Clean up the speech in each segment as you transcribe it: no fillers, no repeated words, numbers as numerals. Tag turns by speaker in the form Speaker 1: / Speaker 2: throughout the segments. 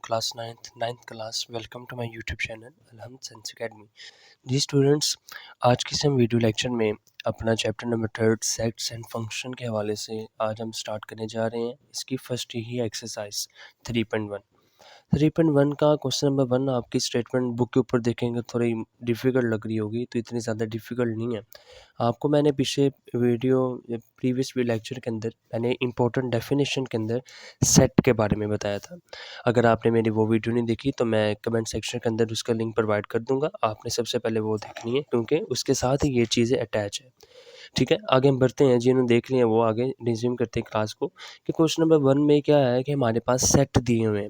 Speaker 1: Class ninth class. Welcome to my YouTube channel Alhamd science academy. जी students, आज के इस हम वीडियो लेक्चर में अपना chapter number 3 sets and function के हवाले से आज हम स्टार्ट करने जा रहे हैं। इसकी फर्स्ट ही एक्सरसाइज 3.1 का क्वेश्चन नंबर 1 आपकी स्टेटमेंट बुक के ऊपर देखेंगे थोड़ी डिफ़िकल्ट लग रही होगी, तो इतनी ज़्यादा डिफ़िकल्ट नहीं है। आपको मैंने पीछे प्रीवियस लेक्चर के अंदर मैंने इंपॉर्टेंट डेफिनेशन के अंदर सेट के बारे में बताया था। अगर आपने मेरी वो वीडियो नहीं देखी तो मैं कमेंट सेक्शन के अंदर उसका लिंक प्रोवाइड कर दूंगा। आपने सबसे पहले वो देखनी है क्योंकि उसके साथ ही ये चीज़ें अटैच है। ठीक है, आगे हम बढ़ते हैं। जिन्होंने देख लिया वो आगे रिज्यूम करते हैं क्लास को कि क्वेश्चन नंबर 1 में क्या है कि हमारे पास सेट दिए हुए हैं।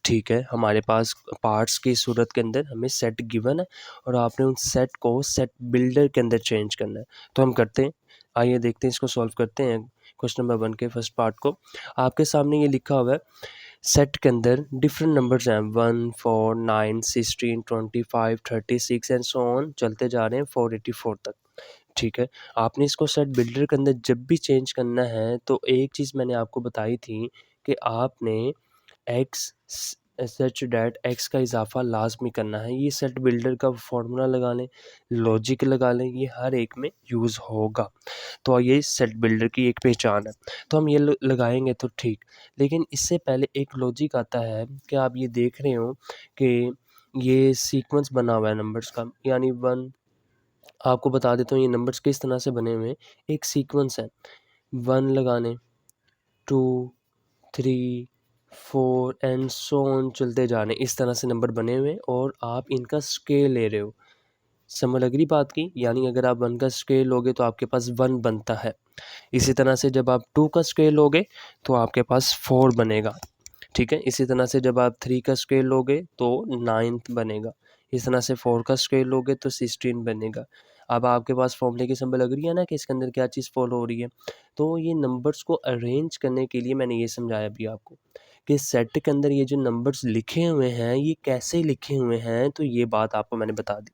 Speaker 1: ठीक है, हमारे पास पार्ट्स की सूरत के अंदर हमें सेट गिवन है और आपने उन सेट को सेट बिल्डर के अंदर चेंज करना है। तो हम करते हैं, आइए देखते हैं, इसको सॉल्व करते हैं। क्वेश्चन नंबर 1 के फर्स्ट पार्ट को आपके सामने ये लिखा हुआ है, सेट के अंदर डिफरेंट नंबर्स हैं 1, 4, 9, 16, 25, 36 एंड सो ऑन चलते जा रहे हैं 484 तक। ठीक है, आपने इसको सेट बिल्डर के अंदर जब भी चेंज करना है तो एक चीज़ मैंने आपको बताई थी कि आपने एक्स सच डैट एक्स का इजाफा लाजमी करना है। ये सेट बिल्डर का फॉर्मूला लगा लें, लॉजिक लगा लें, ये हर एक में यूज़ होगा। तो ये सेट बिल्डर की एक पहचान है। तो हम ये लगाएंगे तो ठीक, लेकिन इससे पहले एक लॉजिक आता है कि आप ये देख रहे हो कि ये सीक्वेंस बना हुआ है नंबर्स का, यानी 1, आपको बता देता हूँ ये नंबर्स किस तरह से बने हुए हैं। एक सीक्वेंस है, 1 लगाने, 2, 3, 4 एंड सो ऑन चलते जा रहे हैं। इस तरह से नंबर बने हुए हैं और आप इनका स्केल ले रहे हो। समझ लग रही बात की? यानी अगर आप 1 का स्केल लोगे तो आपके पास 1 बनता है। इसी तरह से जब आप 2 का स्केल लोगे तो आपके पास 4 बनेगा। ठीक है, इसी तरह से जब आप 3 का स्केल लोगे तो 9th बनेगा। इस तरह से 4 का स्केल लोगे तो 16 बनेगा। अब आपके पास फॉर्मूले की समझ लग रही है ना कि इसके अंदर क्या चीज़ फॉलो हो रही है। तो ये नंबर्स को अरेंज करने के लिए मैंने ये समझाया अभी आपको कि सेट के अंदर ये जो नंबर्स लिखे हुए हैं ये कैसे लिखे हुए हैं, तो ये बात आपको मैंने बता दी।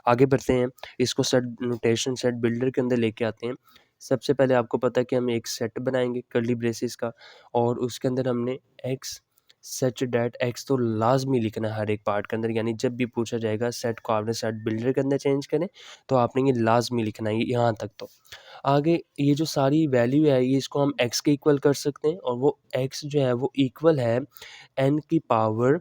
Speaker 1: आगे बढ़ते हैं, इसको सेट नोटेशन सेट बिल्डर के अंदर लेके आते हैं। सबसे पहले आपको पता है कि हम एक सेट बनाएंगे कर्ली ब्रेसेस का और उसके अंदर हमने एक्स सच डैट एक्स तो लाजमी लिखना है हर एक पार्ट के अंदर। यानी जब भी पूछा जाएगा सेट को आपने सेट बिल्डर के अंदर चेंज करें तो आपने ये लाजमी लिखना है। यहाँ तक तो आगे ये जो सारी वैल्यू है ये इसको हम एक्स के इक्वल कर सकते हैं और वो एक्स जो है वो इक्वल है एन की पावर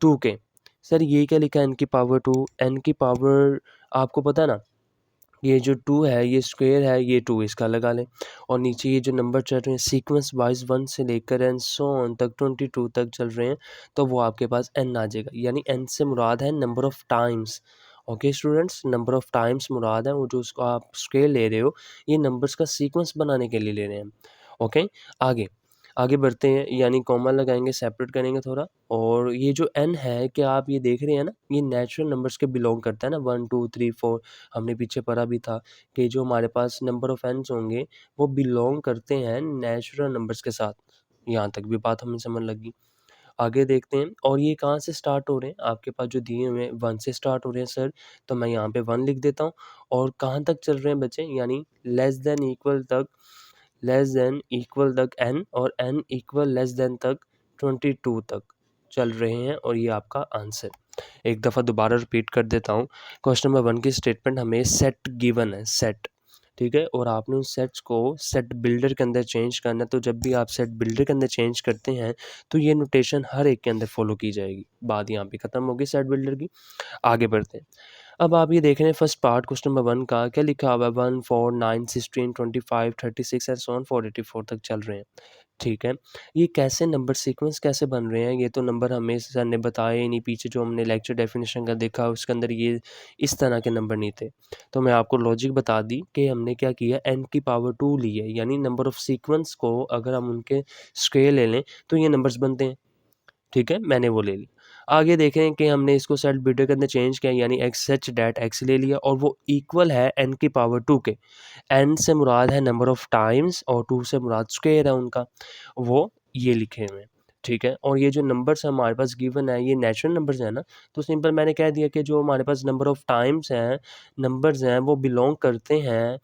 Speaker 1: 2 के। सर ये क्या लिखा है एन की पावर 2? एन की पावर आपको पता है ना, ये जो 2 है ये स्क्वायर है, ये 2 इसका लगा लें और नीचे ये जो नंबर चल रहे हैं सीक्वेंस वाइज 1 से लेकर एंड सो ऑन तक 22 तक चल रहे हैं, तो वो आपके पास एन आ जाएगा। यानी एन से मुराद है number of times. Okay students, number of times मुराद है, वो जो उसको आप स्केल ले रहे हो ये नंबर्स का सीक्वेंस बनाने के लिए ले रहे हैं। ओके, आगे आगे बढ़ते हैं, यानी कॉमा लगाएंगे, सेपरेट करेंगे थोड़ा। और ये जो एन है क्या आप ये देख रहे हैं ना, ये नेचुरल नंबर्स के बिलोंग करता है ना, 1, 2, 3, 4। हमने पीछे पढ़ा भी था कि जो हमारे पास नंबर ऑफ एंड्स होंगे वो बिलोंग करते हैं नेचुरल नंबर्स के साथ। यहाँ तक भी बात हमें समझ लगी। आगे देखते हैं, और ये कहाँ से स्टार्ट हो रहे हैं, आपके पास जो दिए हुए हैं 1 से स्टार्ट हो रहे हैं सर, तो मैं यहाँ पे 1 लिख देता हूँ। और कहाँ तक चल रहे हैं बच्चे, यानी लेस देन इक्वल तक, लेस देन इक्वल तक एन और एन इक्वल लेस देन तक 22 तक चल रहे हैं। और ये आपका आंसर। एक दफ़ा दोबारा रिपीट कर देता हूँ। क्वेश्चन नंबर 1 की स्टेटमेंट हमें सेट गिवन है, सेट। ठीक है, और आपने उस सेट्स को सेट बिल्डर के अंदर चेंज करना है। तो जब भी आप सेट बिल्डर के अंदर चेंज करते हैं तो ये नोटेशन हर एक के अंदर फॉलो की जाएगी। बात यहाँ पे ख़त्म होगी सेट बिल्डर की। आगे बढ़ते हैं। अब आप ये देख रहे हैं फर्स्ट पार्ट क्वेश्चन नंबर 1 का क्या लिखा हुआ है, 1, 4, 9, 16, 25, 36 एंड सो ऑन 484 तक चल रहे हैं। ठीक है, ये कैसे नंबर सीक्वेंस कैसे बन रहे हैं, ये तो नंबर हमें सर ने बताए ही नहीं। पीछे जो हमने लेक्चर डेफिनेशन का देखा उसके अंदर ये इस तरह के नंबर नहीं थे। तो मैं आपको लॉजिक बता दी कि हमने क्या किया, एन की पावर 2 ली है, यानी नंबर ऑफ सीक्वेंस को अगर हम उनके स्क्वायर ले लें तो ये नंबर्स बनते हैं। ठीक है, मैंने वो ले ली। आगे देखें कि हमने इसको सेट बिल्डर के अंदर चेंज किया, यानी एक्स सच डैट एक्स ले लिया और वो इक्वल है एन की पावर 2 के। एन से मुराद है नंबर ऑफ टाइम्स और 2 से मुराद स्क्वायर है उनका, वो ये लिखे हुए हैं। ठीक है, और ये जो नंबर्स हमारे पास गिवन है ये नेचुरल नंबर्स हैं ना, तो सिंपल मैंने कह दिया कि जो हमारे पास नंबर ऑफ टाइम्स हैं, नंबर्स हैं, वो बिलोंग करते हैं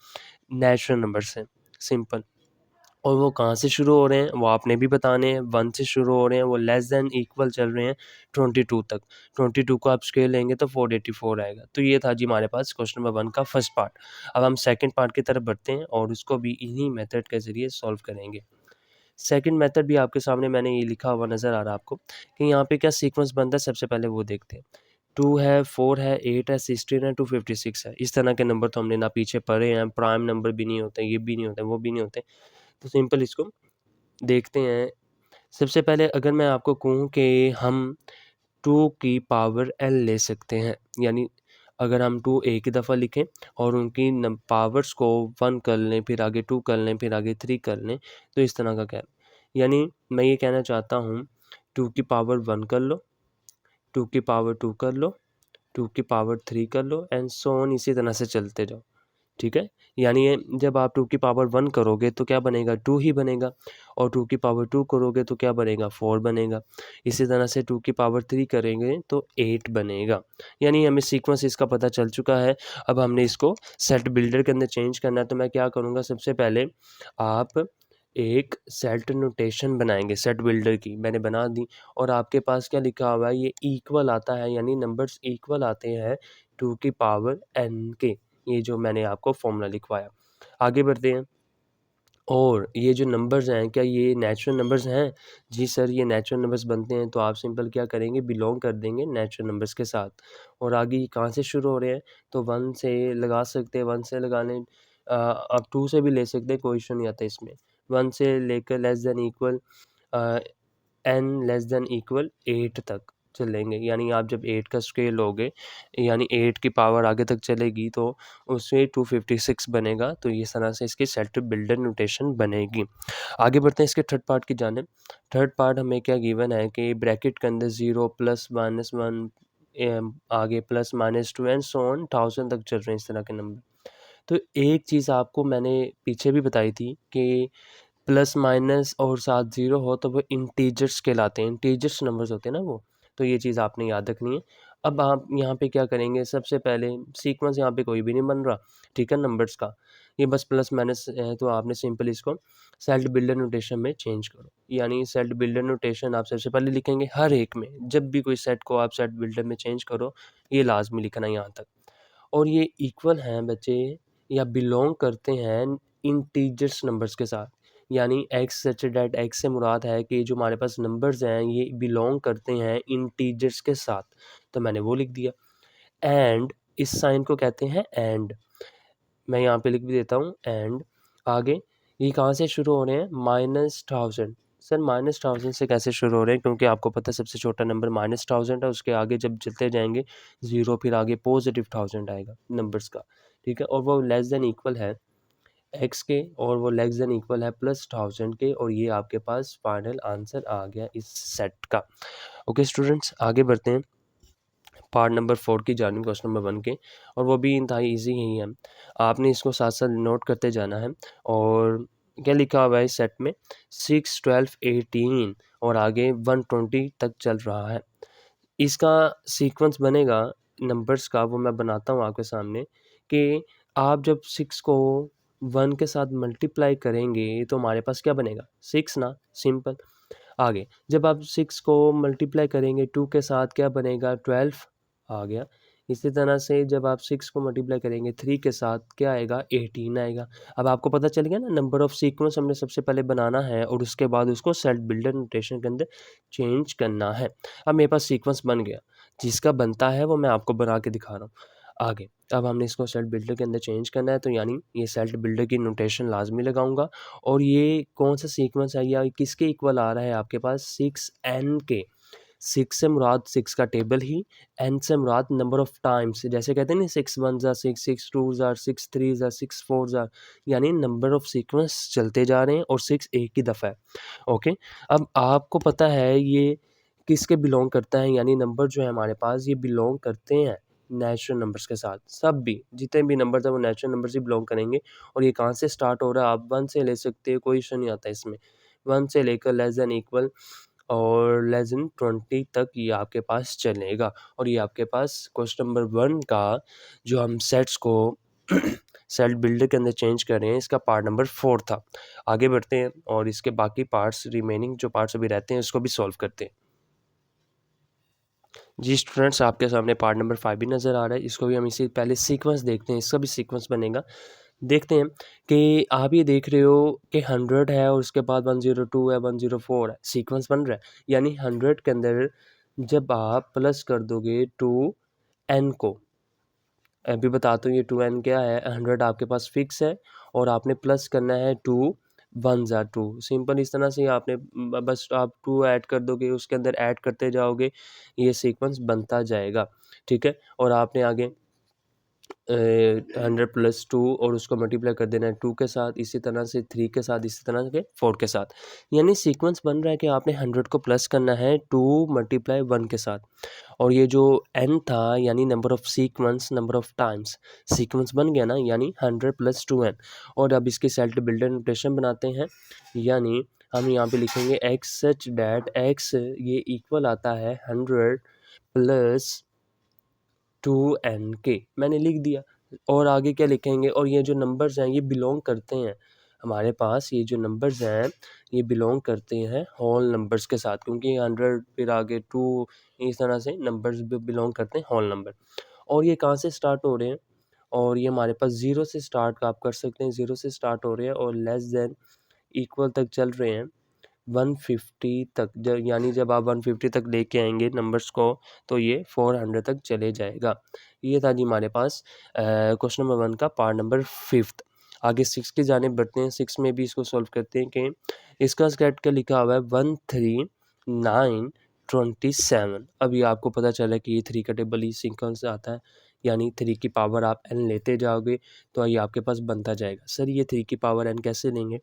Speaker 1: नेचुरल नंबर से। सिंपल। और वो कहाँ से शुरू हो रहे हैं वो आपने भी बताने हैं। 1 से शुरू हो रहे हैं, वो लेस दैन इक्वल चल रहे हैं 22 तक। 22 को आप स्केल लेंगे तो 484 आएगा। तो ये था जी हमारे पास क्वेश्चन नंबर 1 का फर्स्ट पार्ट। अब हम सेकंड पार्ट की तरफ बढ़ते हैं और उसको भी इन्हीं मेथड के ज़रिए सॉल्व करेंगे। सेकंड मेथड भी आपके सामने मैंने ये लिखा हुआ नज़र आ रहा है आपको कि यहाँ पे क्या सीक्वेंस बनता है, सबसे पहले वो देखते हैं। 2 है, 4 है, 8 है, 16 है, 256 है। इस तरह के नंबर तो हमने ना पीछे पढ़े हैं, प्राइम नंबर भी नहीं होते, ये भी नहीं होते, वो भी नहीं होते। तो सिंपल इसको देखते हैं। सबसे पहले अगर मैं आपको कहूँ कि हम 2 की पावर n ले सकते हैं, यानी अगर हम 2 एक ही दफ़ा लिखें और उनकी पावर्स को 1 कर लें, फिर आगे 2 कर लें, फिर आगे 3 कर लें, तो इस तरह का क्या, यानी मैं ये कहना चाहता हूँ 2 की पावर 1 कर लो, 2 की पावर 2 कर लो, 2 की पावर 3 कर लो एंड सो ऑन, इसी तरह से चलते जाओ। ठीक है? यानी ये जब आप 2 की पावर 1 करोगे तो क्या बनेगा, 2 ही बनेगा, और 2 की पावर 2 करोगे तो क्या बनेगा, 4 बनेगा। इसी तरह से 2 की पावर 3 करेंगे तो 8 बनेगा। यानी हमें सीक्वेंस इसका पता चल चुका है। अब हमने इसको सेट बिल्डर के अंदर चेंज करना है, तो मैं क्या करूँगा, सबसे पहले आप एक सेट नोटेशन बनाएँगे सेट बिल्डर की, मैंने बना दी, और आपके पास क्या लिखा हुआ है, ये इक्वल आता है, यानी नंबर्स इक्वल आते हैं 2 की पावर n के। ये जो मैंने आपको फॉर्मूला लिखवाया। आगे बढ़ते हैं। और ये जो नंबर्स हैं, क्या ये नेचुरल नंबर्स हैं? जी सर, ये नेचुरल नंबर्स बनते हैं, तो आप सिंपल क्या करेंगे, बिलॉन्ग कर देंगे नेचुरल नंबर्स के साथ। और आगे ये कहाँ से शुरू हो रहे हैं, तो 1 से लगा सकते हैं, 1 से लगा लें, आप 2 से भी ले सकते हैं, कोई इशू नहीं आता इसमें। 1 से लेकर less than equal n less than equal 8 तक चलेंगे, यानी आप जब 8 का स्केल लोगे, यानी 8 की पावर आगे तक चलेगी तो उससे 256 बनेगा। तो इस तरह से इसकी सेट बिल्डर नोटेशन बनेगी। आगे बढ़ते हैं इसके थर्ड पार्ट की जानिब। थर्ड पार्ट हमें क्या गिवन है कि ब्रैकेट के अंदर 0 प्लस माइनस 1 आगे plus minus 2 and so on 1000 तक चल रहे हैं इस तरह के नंबर। तो एक चीज़ आपको मैंने पीछे भी बताई थी कि प्लस माइनस और साथ ज़ीरो हो तो वो इंटीजर्स कहलाते हैं, इंटीजर्स नंबर्स होते हैं ना वो। तो ये चीज़ आपने याद रखनी है। अब आप यहाँ पे क्या करेंगे, सबसे पहले सीक्वेंस यहाँ पे कोई भी नहीं बन रहा, ठीक है, नंबर्स का। ये बस प्लस माइनस है, तो आपने सिंपल इसको सेट बिल्डर नोटेशन में चेंज करो। यानी सेट बिल्डर नोटेशन आप सबसे पहले लिखेंगे हर एक में, जब भी कोई सेट को आप सेट बिल्डर में चेंज करो, ये लाज़मी लिखना यहाँ तक। और ये इक्वल हैं बच्चे, या बिलॉन्ग करते हैं इंटीजर्स नंबर्स के साथ, यानी एक्स सच दैट एक्स से मुराद है कि जो हमारे पास नंबर्स हैं ये बिलॉन्ग करते हैं इंटीजर्स के साथ, तो मैंने वो लिख दिया। एंड इस साइन को कहते हैं एंड, मैं यहाँ पे लिख भी देता हूँ एंड। आगे ये कहाँ से शुरू हो रहे हैं, -1000। सर -1000 से कैसे शुरू हो रहे हैं, क्योंकि आपको पता है सबसे छोटा नंबर -1000 है, उसके आगे जब चलते जाएंगे 0, फिर आगे पॉजिटिव 1000 आएगा नंबर्स का, ठीक है, और वो लेस देन इक्वल है एक्स के, और वो लेस देन इक्वल है प्लस 1000 के, और ये आपके पास फाइनल आंसर आ गया इस सेट का। ओके स्टूडेंट्स, आगे बढ़ते हैं पार्ट नंबर 4 की जानिब, क्वेश्चन नंबर 1 के, और वो भी इंतहाई ईजी ही है। आपने इसको साथ साथ नोट करते जाना है। और क्या लिखा हुआ है इस सेट में, 6, 12, 18 और आगे 120 तक चल रहा है। इसका सीक्वेंस बनेगा नंबर्स का, वो मैं बनाता हूँ आपके सामने, कि आप जब 6 को 1 के साथ मल्टीप्लाई करेंगे तो हमारे पास क्या बनेगा, 6 ना, सिंपल। आगे जब आप 6 को मल्टीप्लाई करेंगे 2 के साथ क्या बनेगा, 12 आ गया। इसी तरह से जब आप 6 को मल्टीप्लाई करेंगे 3 के साथ क्या आएगा, 18 आएगा। अब आपको पता चल गया ना, नंबर ऑफ सीक्वेंस हमने सबसे पहले बनाना है और उसके बाद उसको सेट बिल्डर नोटेशन के अंदर चेंज करना है। अब मेरे पास सीक्वेंस बन गया, जिसका बनता है वो मैं आपको बना के दिखा रहा हूँ। आगे अब हमने इसको सेट बिल्डर के अंदर चेंज करना है, तो यानी ये सेट बिल्डर की नोटेशन लाजमी लगाऊंगा। और ये कौन सा सीक्वेंस है या किसके इक्वल आ रहा है आपके पास, 6n के। 6 से मुराद 6 का टेबल ही, n से मुराद नंबर ऑफ टाइम्स, जैसे कहते हैं ना 6 1 ज़ा 6, 6 2 ज़ा 6 3 ज़ा 6 4 ज़ा, यानी नंबर ऑफ सीक्वेंस चलते जा रहे हैं और 6 एक ही दफ़ा है। ओके, अब आपको पता है ये किसके बिलोंग करता है, यानी नंबर जो है हमारे पास ये बिलोंग करते हैं नेचुरल नंबर्स के साथ। सब भी जितने भी नंबर्स हैं वो नेचुरल नंबर से बिलोंग करेंगे। और ये कहाँ से स्टार्ट हो रहा है, आप 1 से ले सकते हो, कोई इशू नहीं आता इसमें। 1 से लेकर लेस दैन इक्वल और लेस दैन 20 तक ये आपके पास चलेगा। और ये आपके पास क्वेश्चन नंबर 1 का जो हम सेट्स को सेट बिल्डर के अंदर चेंज कर रहे हैं, इसका पार्ट नंबर 4 था। आगे बढ़ते हैं और इसके बाकी पार्ट्स, रिमेनिंग जो पार्ट्स अभी रहते हैं, उसको भी सॉल्व करते हैं। जी स्टूडेंट्स, आपके सामने पार्ट नंबर 5 भी नज़र आ रहा है। इसको भी हम इसी पहले सीक्वेंस देखते हैं, इसका भी सीक्वेंस बनेगा। देखते हैं कि आप ये देख रहे हो कि 100 है और उसके बाद 102 है, 104 है, सीक्वेंस बन रहा है। यानी 100 के अंदर जब आप प्लस कर दोगे 2n को, अभी बताता हूँ ये 2n क्या है। 100 आपके पास फिक्स है और आपने प्लस करना है 2 1 ज़ा 2, सिंपल इस तरह से आपने बस आप 2 ऐड कर दोगे, उसके अंदर ऐड करते जाओगे, ये सीक्वेंस बनता जाएगा, ठीक है। और आपने आगे 100 + 2 और उसको मल्टीप्लाई कर देना है 2 के साथ, इसी तरह से 3 के साथ, इसी तरह के 4 के साथ। यानी सीक्वेंस बन रहा है कि आपने 100 को प्लस करना है 2 × 1 के साथ। और ये जो n था यानी number of sequence, number of times, sequence बन गया ना, यानी 100 + 2n। और अब इसकी सेट बिल्डर नोटेशन बनाते हैं। यानी हम यहाँ पे लिखेंगे x सच डैट x ये इक्वल आता है 100 + 2n के, मैंने लिख दिया। और आगे क्या लिखेंगे, और ये जो नंबर्स हैं ये बिलोंग करते हैं हमारे पास, ये जो नंबर्स हैं ये बिलोंग करते हैं होल नंबर्स के साथ, क्योंकि 100 फिर आगे 2, इस तरह से नंबर्स बिलोंग करते हैं होल नंबर। और ये कहाँ से स्टार्ट हो रहे हैं, और ये हमारे पास 0 से स्टार्ट आप कर सकते हैं, 0 से स्टार्ट हो रहे हैं और लेस देन इक्वल तक चल रहे हैं 150 तक। यानी जब आप 150 तक लेके आएंगे नंबर्स को तो ये 400 तक चले जाएगा। ये था जी हमारे पास क्वेश्चन नंबर 1 का पार्ट नंबर 5। आगे 6 की जानिब बढ़ते हैं। 6 में भी इसको सॉल्व करते हैं कि इसका स्केट का लिखा हुआ है 13927। अभी आपको पता चला कि ये 3 का टेबल ही सीक्वेंस आता है, यानी 3 की पावर आप n लेते जाओगे तो ये आपके पास बनता जाएगा। सर ये 3 की पावर n कैसे लेंगे,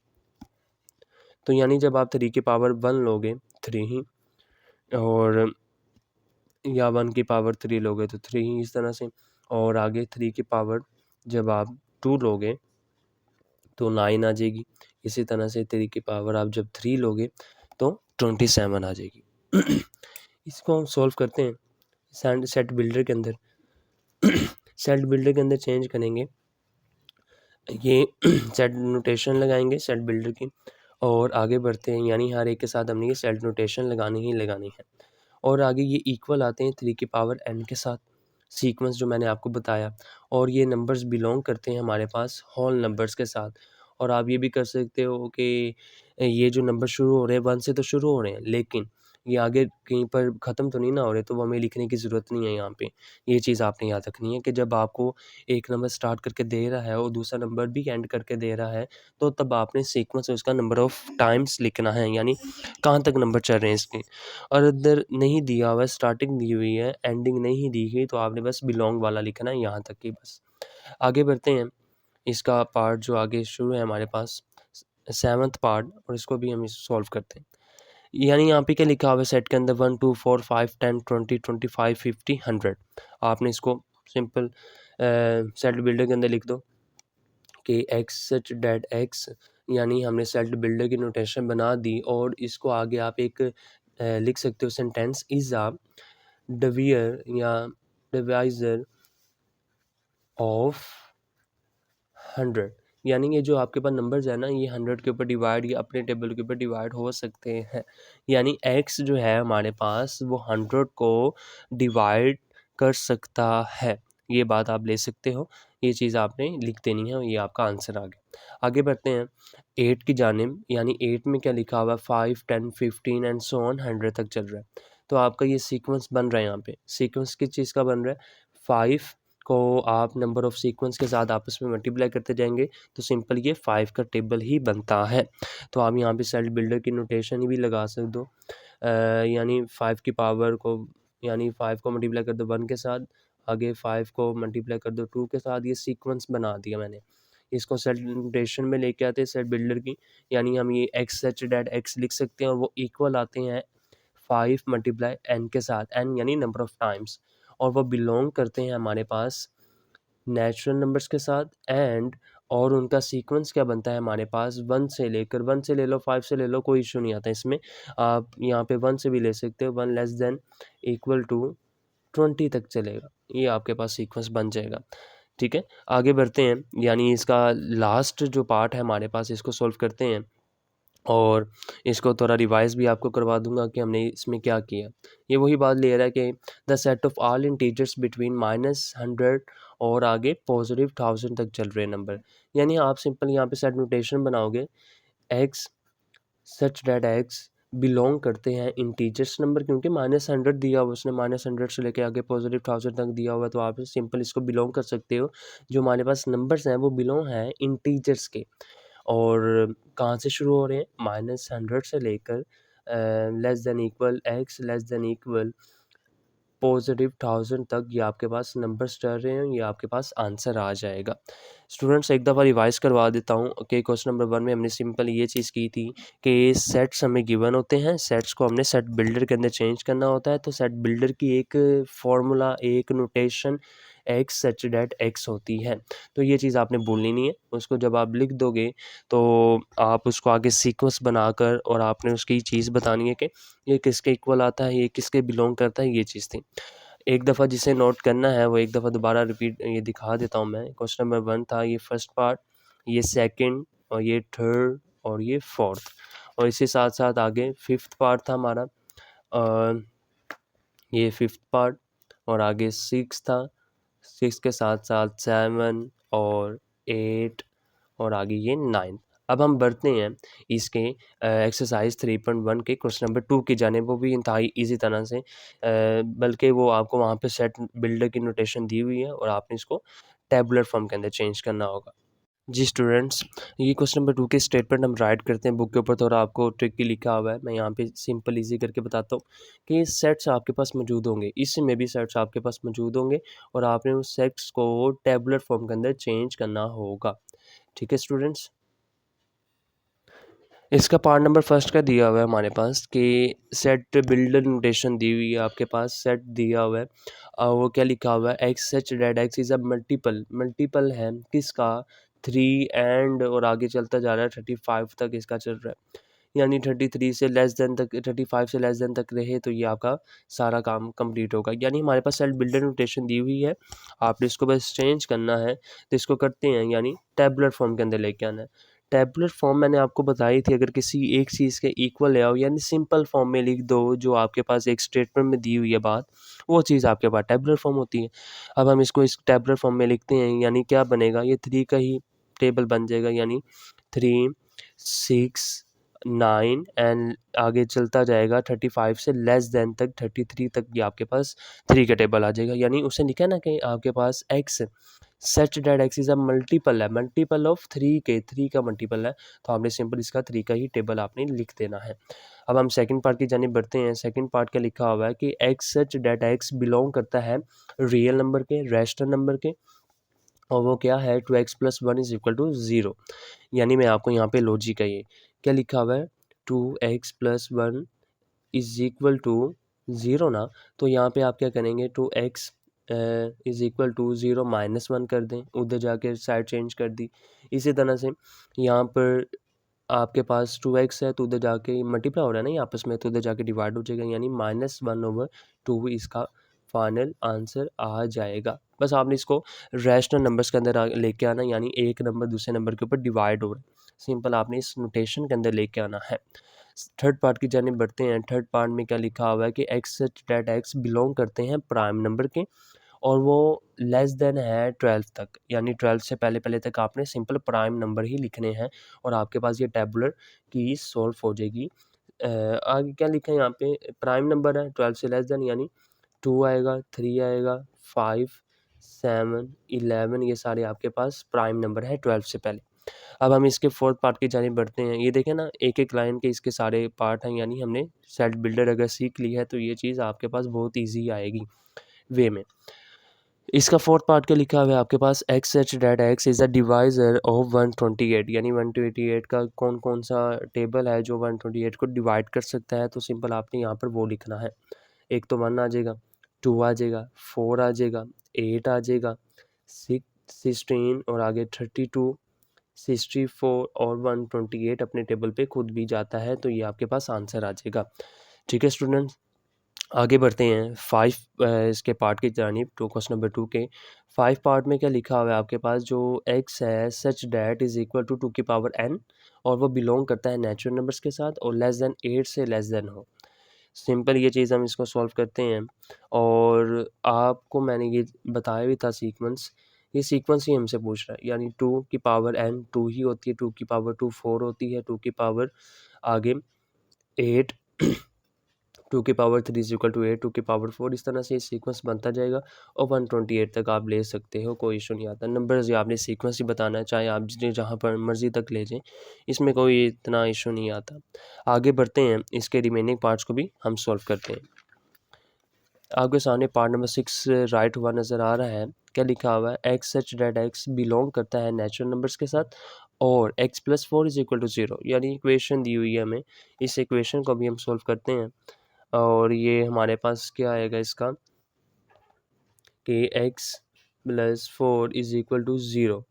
Speaker 1: तो यानी जब आप 3 की पावर 1 लोगे 3 ही, और या 1 की पावर 3 लोगे तो 3 ही, इस तरह से। और आगे 3 की पावर जब आप 2 लोगे तो 9 आ जाएगी। इसी तरह से 3 की पावर आप जब 3 लोगे तो 27 आ जाएगी। इसको हम सॉल्व करते हैं सेट बिल्डर के अंदर। सेट बिल्डर के अंदर चेंज करेंगे, ये सेट नोटेशन लगाएंगे सेट बिल्डर की, और आगे बढ़ते हैं। यानी हर एक के साथ हमने ये सेट नोटेशन लगानी ही लगानी है। और आगे ये इक्वल आते हैं 3 की पावर n के साथ, सीक्वेंस जो मैंने आपको बताया। और ये नंबर्स बिलोंग करते हैं हमारे पास होल नंबर्स के साथ। और आप ये भी कर सकते हो कि ये जो नंबर शुरू हो रहे हैं 1 से तो शुरू हो रहे हैं, लेकिन ये आगे कहीं पर ख़त्म तो नहीं ना हो रहे, तो वो हमें लिखने की ज़रूरत नहीं है यहाँ पे। ये चीज़ आपने याद रखनी है कि जब आपको एक नंबर स्टार्ट करके दे रहा है और दूसरा नंबर भी एंड करके दे रहा है, तो तब आपने सीक्वेंस में उसका नंबर ऑफ़ टाइम्स लिखना है, यानी कहाँ तक नंबर चल रहे हैं इसके। और अगर नहीं दिया हुआ है, स्टार्टिंग दी हुई है, एंडिंग नहीं दी गई, तो आपने बस बिलोंग वाला लिखना है, यहाँ तक ही बस। आगे बढ़ते हैं। इसका पार्ट जो आगे शुरू है हमारे पास 7th पार्ट, और इसको भी हम सॉल्व करते हैं। यानी यहाँ पे क्या लिखा हुआ है सेट के अंदर 1 2 4 5 10 20 25 50 100। आपने इसको सिंपल सेट बिल्डर के अंदर लिख दो कि एक्स सच डैट एक्स, यानी हमने सेट बिल्डर की नोटेशन बना दी। और इसको आगे आप एक लिख सकते हो सेंटेंस इज़ अ डिवीज़र या डिवाइज़र ऑफ 100। यानी ये जो आपके पास नंबर्स है ना, ये 100 के ऊपर डिवाइड या अपने टेबल के ऊपर डिवाइड हो सकते हैं। यानी x जो है हमारे पास वो 100 को डिवाइड कर सकता है, ये बात आप ले सकते हो। ये चीज़ आपने लिख देनी है और ये आपका आंसर आ गया। आगे बढ़ते हैं 8 की जानिब। यानी 8 में क्या लिखा हुआ है 5 10 15 एंड सो ऑन 100 तक चल रहा है। तो आपका ये सीक्वेंस बन रहा है। यहाँ पे सीक्वेंस किस चीज़ का बन रहा है, 5 को आप नंबर ऑफ़ सीक्वेंस के साथ आपस में मल्टीप्लाई करते जाएंगे तो सिंपल ये 5 का टेबल ही बनता है। तो आप यहाँ पे सेट बिल्डर की नोटेशन भी लगा सकते हो। यानी 5 की पावर को, यानी 5 को मल्टीप्लाई कर दो 1 के साथ, आगे 5 को मल्टीप्लाई कर दो 2 के साथ, ये सीक्वेंस बना दिया मैंने। इसको सेट नोटेशन में लेके आते हैं सेट बिल्डर की। यानी हम ये एक्स सच डैट एक्स लिख सकते हैं और वो इक्वल आते हैं 5 × n के साथ, n यानी नंबर ऑफ़ टाइम्स। और वो बिलोंग करते हैं हमारे पास नेचुरल नंबर्स के साथ। एंड और उनका सीक्वेंस क्या बनता है हमारे पास 1 से लेकर, 1 से ले लो 5 से ले लो, कोई इशू नहीं आता इसमें। आप यहाँ पे 1 से भी ले सकते हो, 1 लेस देन इक्वल टू 20 तक चलेगा, ये आपके पास सीक्वेंस बन जाएगा। ठीक है, आगे बढ़ते हैं, यानी इसका लास्ट जो पार्ट है हमारे पास, इसको सॉल्व करते हैं और इसको थोड़ा रिवाइज़ भी आपको करवा दूंगा कि हमने इसमें क्या किया। ये वही बात ले रहा है कि the set of all integers between -100 और आगे पॉजिटिव 1000 तक चल रहे नंबर। यानी आप सिंपल यहाँ पे सेट नोटेशन बनाओगे, x such that x belong करते हैं इंटीजर्स नंबर, क्योंकि -100 दिया हुआ उसने, -100 से लेके आगे पॉजिटिव 1000 तक दिया हुआ है, तो आप सिंपल इसको बिलोंग कर सकते हो। जो हमारे पास नंबर्स हैं वो बिलोंग हैं इंटीजर्स के, और कहाँ से शुरू हो रहे हैं, -100 से लेकर less than equal x less than equal positive 1000 तक ये आपके पास नंबर्स चल रहे हैं, ये आपके पास आंसर आ जाएगा। स्टूडेंट्स एक दफ़ा रिवाइज़ करवा देता हूँ कि क्वेश्चन नंबर 1 में हमने सिंपल ये चीज़ की थी कि सेट्स हमें गिवन होते हैं, सेट्स को हमने सेट बिल्डर के अंदर चेंज करना होता है। तो सेट बिल्डर की एक फार्मूला, एक notation x such that x होती है। तो ये चीज़ आपने भूलनी नहीं है, उसको जब आप लिख दोगे तो आप उसको आगे सीक्वेंस बनाकर और आपने उसकी चीज़ बतानी है कि ये किसके इक्वल आता है, ये किसके बिलोंग करता है, ये चीज़ थी। एक दफ़ा जिसे नोट करना है वो एक दफ़ा दोबारा रिपीट ये दिखा देता हूँ मैं। क्वेश्चन नंबर 1 था, ये फर्स्ट पार्ट, ये सेकंड और ये थर्ड और ये फोर्थ, और इसी साथ-साथ आगे फिफ्थ पार्ट था हमारा, ये फिफ्थ पार्ट, और आगे सिक्स था, सिक्स के साथ-साथ 7 और 8 और आगे ये 9। अब हम बढ़ते हैं इसके एक्सरसाइज 3.1 के क्वेश्चन नंबर 2 की जानिब। वो भी इंतहाई ईजी तरह से, बल्कि वो आपको वहाँ पे सेट बिल्डर की नोटेशन दी हुई है और आपने इसको टैबुलर फॉर्म के अंदर चेंज करना होगा। जी स्टूडेंट्स, ये क्वेश्चन नंबर 2 के स्टेटमेंट हम राइट करते हैं। बुक के ऊपर थोड़ा आपको ट्रिकी लिखा हुआ है, मैं यहाँ पे सिंपल इजी करके बताता हूँ कि सेट्स आपके पास मौजूद होंगे, इसमें भी सेट्स आपके पास मौजूद होंगे और आपने उस सेट्स को टैबुलर फॉर्म के अंदर चेंज करना होगा। ठीक है स्टूडेंट्स, इसका पार्ट नंबर फर्स्ट का दिया हुआ है हमारे पास कि सेट बिल्डर नोटेशन दी हुई है आपके पास, सेट दिया हुआ है और वो क्या लिखा हुआ है, x such that x is a multiple, multiple है किसका, 3 एंड और आगे चलता जा रहा है 35 तक इसका चल रहा है। यानी 33 से लेस देन तक, 35 से लेस देन तक रहे तो ये आपका सारा काम कंप्लीट होगा। यानी हमारे पास सेट बिल्डर नोटेशन दी हुई है, आपने इसको बस चेंज करना है। तो इसको करते हैं, यानी टैबुलर फॉर्म के अंदर लेके आना है। टैबुलर फॉर्म मैंने आपको बताई थी, अगर किसी एक चीज़ के इक्वल ले आओ, यानी सिंपल फॉर्म में लिख दो, जो आपके पास एक स्टेटमेंट में दी हुई है बात, वो चीज़ आपके पास टैबुलर फॉर्म होती है। अब हम इसको इस टैबुलर फॉर्म में लिखते हैं, यानी क्या बनेगा, ये 3 का ही टेबल बन जाएगा, यानी 3 6 9 एंड आगे चलता जाएगा 35 से लेस देन तक 33 तक, ये आपके पास 3 का टेबल आ जाएगा। यानी उसे लिखा है ना कि आपके पास x such that x is a multiple है, मल्टीपल ऑफ 3 के, 3 का मल्टीपल है, तो आपने सिंपल इसका 3 का ही टेबल आपने लिख देना है। अब हम सेकंड पार्ट की जानिब बढ़ते हैं। सेकंड पार्ट क्या लिखा हुआ है कि x such that x belong करता है रियल नंबर के, रेशनल नंबर के, और वो क्या है 2x plus 1 is equal to 0। यानी मैं आपको यहाँ पे लॉजिक है, ये क्या लिखा हुआ है, 2x plus 1 is equal to 0 ना, तो यहाँ पे आप क्या करेंगे, 2x इज इक्वल टू 0 -1 कर दें, उधर जाके साइड चेंज कर दी। इसी तरह से यहाँ पर आपके पास 2x है तो उधर जाके मल्टीप्लाई हो रहा है ना ये आपस में, तो उधर जाके डिवाइड हो जाएगा, यानी -1/2 इसका फाइनल आंसर आ जाएगा। बस आपने इसको रैशनल नंबर्स के अंदर लेके आना, यानी एक नंबर दूसरे नंबर के ऊपर डिवाइड हो रहा है, सिंपल आपने इस नोटेशन के अंदर लेके आना है। थर्ड पार्ट की जानिब बढ़ते हैं। थर्ड पार्ट में क्या लिखा हुआ है कि x such that x belong करते हैं प्राइम नंबर के, और वो लेस देन है 12 तक, यानी 12 से पहले पहले तक आपने सिंपल प्राइम नंबर ही लिखने हैं और आपके पास ये टैबुलर की सॉल्व हो जाएगी। आगे क्या लिखा है यहाँ पे, प्राइम नंबर है 12 से लेस देन, यानी 2 आएगा, 3 आएगा, 5 7 11, ये सारे आपके पास प्राइम नंबर है 12 से पहले। अब हम इसके फोर्थ पार्ट की जानिब बढ़ते हैं। ये देखें ना, एक एक लाइन के इसके सारे पार्ट हैं, यानी हमने सेट बिल्डर अगर सीख ली है तो ये चीज़ आपके पास बहुत ईजी आएगी वे में। इसका फोर्थ पार्ट क्या लिखा हुआ है आपके पास, x such that x is a divisor of 128, यानी 128 का कौन कौन सा टेबल है जो 128 को डिवाइड कर सकता है, तो सिंपल आपने यहाँ पर वो लिखना है। एक तो 1 आ जाएगा, 2 आ जाएगा, 4 आ जाएगा, 8 आ जाएगा, 16 और आगे 32, 64 और 128 अपने टेबल पे खुद भी जाता है, तो ये आपके पास आंसर आ जाएगा। ठीक है स्टूडेंट्स, आगे बढ़ते हैं 5 इसके पार्ट की जानिब टू क्वेश्चन नंबर 2 के 5 पार्ट में क्या लिखा हुआ है आपके पास जो x है such that is equal to 2 की पावर n और वो बिलोंग करता है नेचुरल नंबर्स के साथ और लेस देन 8 से लेस देन हो। सिंपल ये चीज़ हम इसको सॉल्व करते हैं और आपको मैंने ये बताया भी था सीक्वेंस, ये सीक्वेंस ही हमसे पूछ रहा है यानी 2 की पावर n 2 ही होती है, 2 की पावर 2 4 होती है, 2 की पावर आगे 8 2 की पावर 3 इज इक्वल टू 8 2 की पावर 4 इस तरह से ये सीक्वेंस बनता जाएगा और 128 तक आप ले सकते हो, कोई इशू नहीं आता। नंबर्स या आपने सीक्वेंस ही बताना है, चाहे आप जितने जहाँ पर मर्ज़ी तक ले जाएं, इसमें कोई इतना इशू नहीं आता। आगे बढ़ते हैं, इसके रिमेनिंग पार्ट्स को भी हम सॉल्व करते हैं। आपके सामने पार्ट नंबर 6 राइट हुआ नज़र आ रहा है। क्या लिखा हुआ है? X such that x belong करता है नेचुरल नंबर्स के साथ और x plus 4 is equal to 0 यानी इक्वेशन दी हुई है हमें। इस इक्वेशन को भी हम सॉल्व करते हैं और ये हमारे पास क्या आएगा इसका कि x plus 4 is equal to 0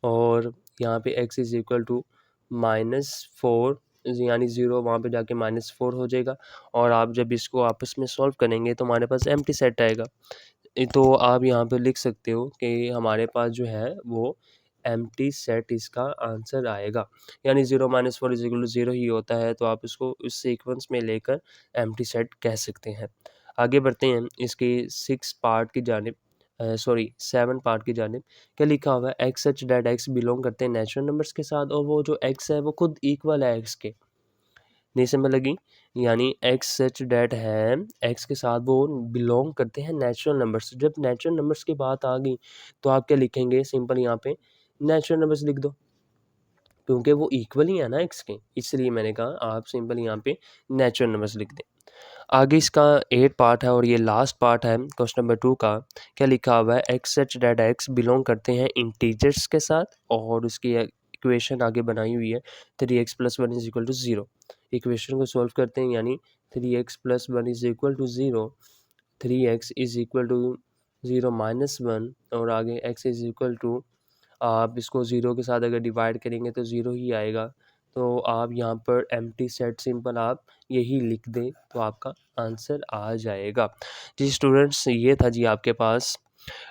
Speaker 1: और यहाँ पे x इज इक्वल टू -4 यानी 0 वहाँ पे जाके -4 हो जाएगा और आप जब इसको आपस में सॉल्व करेंगे तो हमारे पास एम्प्टी सेट आएगा। तो आप यहाँ पे लिख सकते हो कि हमारे पास जो है वो एम्प्टी सेट इसका आंसर आएगा यानी 0 - 4 इज इक्वल टू 0 ही होता है, तो आप इसको इस सीक्वेंस में लेकर एम्प्टी सेट कह सकते हैं। आगे बढ़ते हैं इसके 6 पार्ट की जानिब, सॉरी 7 पार्ट की जानिब। क्या लिखा हुआ है? X such that x belong करते हैं नेचुरल नंबर्स के साथ और वो जो एक्स है वो खुद इक्वल है एक्स के। नहीं समझ लगी? यानी एक्स सच डेट है एक्स के साथ वो बिलोंग करते हैं नेचुरल नंबर्स। जब नेचुरल नंबर्स की बात आ गई तो आप क्या लिखेंगे? सिंपल यहाँ पे नेचुरल नंबर्स लिख दो क्योंकि वो इक्वल ही है ना एक्स के, इसलिए मैंने कहा आप सिंपल यहाँ पे नेचुरल नंबर्स लिख दें। आगे इसका 8 पार्ट है और ये लास्ट पार्ट है क्वेश्चन नंबर 2 का। क्या लिखा हुआ है? X such that x belong करते हैं इंटीजर्स के साथ और उसकी इक्वेशन आगे बनाई हुई है 3x plus 1 is equal to 0। Equation को सॉल्व करते हैं यानी 3x plus 1 is equal to 0, 3x is equal to 0 minus 1 और आगे x इज इक्वल टू, आप इसको 0 के साथ अगर डिवाइड करेंगे तो 0 ही आएगा। तो आप यहाँ पर एम्प्टी सेट सिंपल आप यही लिख दें तो आपका आंसर आ जाएगा। जी स्टूडेंट्स, ये था जी आपके पास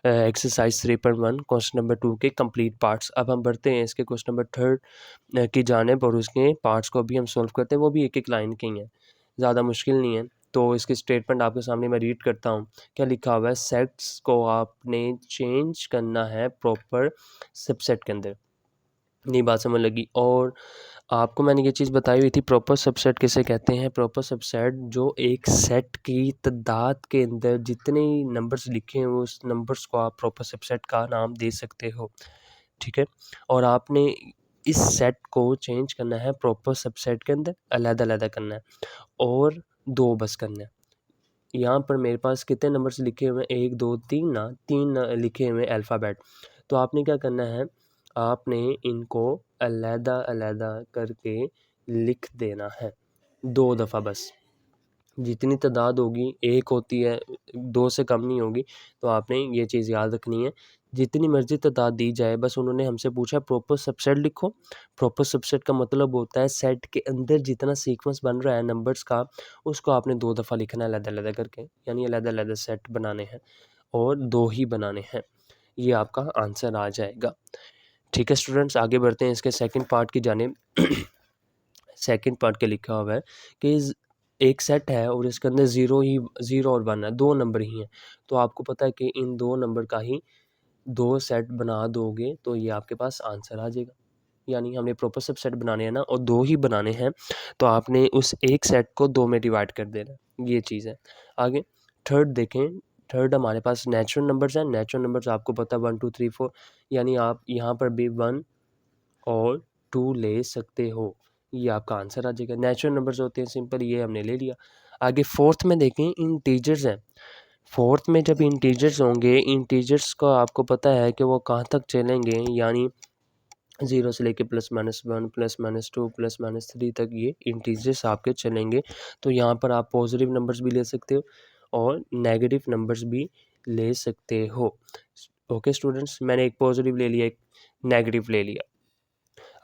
Speaker 1: एक्सरसाइज 3.1 क्वेश्चन नंबर 2 के कंप्लीट पार्ट्स। अब हम बढ़ते हैं इसके क्वेश्चन नंबर 3 की जानिब और उसके पार्ट्स को भी हम सॉल्व करते हैं, वो भी एक एक लाइन के ही हैं, ज़्यादा मुश्किल नहीं है। तो इसकी स्टेटमेंट आपके सामने मैं रीड करता हूँ। क्या लिखा हुआ है? सेट्स को आपने चेंज करना है प्रॉपर सबसेट के अंदर। नई बात समझ लगी। और आपको मैंने ये चीज़ बताई हुई थी प्रॉपर सबसेट किसे कहते हैं। प्रॉपर सबसेट जो एक सेट की तादाद के अंदर जितने नंबर्स लिखे हैं उस नंबर्स को आप प्रॉपर सबसेट का नाम दे सकते हो, ठीक है। और आपने इस सेट को चेंज करना है प्रॉपर सबसेट के अंदर, अलग-अलग करना है और 2 बस करना है। यहाँ पर मेरे पास कितने नंबर्स लिखे हुए हैं? 1 2 3 ना, 3 लिखे हुए हैं अल्फ़ाबेट। तो आपने क्या करना है, आपने इनको अलग-अलग करके लिख देना है 2 दफ़ा बस। जितनी तादाद होगी, 1 होती है, 2 से कम नहीं होगी, तो आपने ये चीज़ याद रखनी है। जितनी मर्ज़ी तादाद दी जाए, बस उन्होंने हमसे पूछा प्रॉपर सबसेट लिखो। प्रॉपर सबसेट का मतलब होता है सेट के अंदर जितना सीक्वेंस बन रहा है नंबर्स का, उसको आपने 2 दफ़ा लिखना है अलग-अलग करके, यानी अलग-अलग सेट बनाने हैं और 2 ही बनाने हैं। ये आपका आंसर आ जाएगा। ठीक है स्टूडेंट्स, आगे बढ़ते हैं इसके सेकंड पार्ट की जानिब। सेकंड पार्ट क्या लिखा हुआ है कि एक सेट है और इसके अंदर 0 और 1 है, 2 नंबर ही हैं। तो आपको पता है कि इन 2 नंबर का ही 2 सेट बना दोगे तो ये आपके पास आंसर आ जाएगा। यानी हमने प्रॉपर सब सेट बनाने हैं ना और 2 ही बनाने हैं, तो आपने उस एक सेट को 2 में डिवाइड कर देना, ये चीज़ है। आगे थर्ड देखें, थर्ड हमारे पास नेचुरल नंबर्स हैं। नेचुरल नंबर्स आपको पता है 1 2 3 4, यानी आप यहाँ पर भी 1 और 2 ले सकते हो, ये आपका आंसर आ जाएगा। नेचुरल नंबर्स होते हैं सिंपल, ये हमने ले लिया। आगे फोर्थ में देखें, इंटीजर्स हैं। फोर्थ में जब इंटीजर्स होंगे, इंटीजर्स को आपको पता है कि वो कहाँ तक चलेंगे, यानी 0 से लेके +-1 +-2 +-3 तक ये इंटीजर्स आपके चलेंगे। तो यहाँ पर आप पॉजिटिव नंबर्स भी ले सकते हो और नेगेटिव नंबर्स भी ले सकते हो। ओके स्टूडेंट्स, मैंने एक पॉजिटिव ले लिया, एक नेगेटिव ले लिया।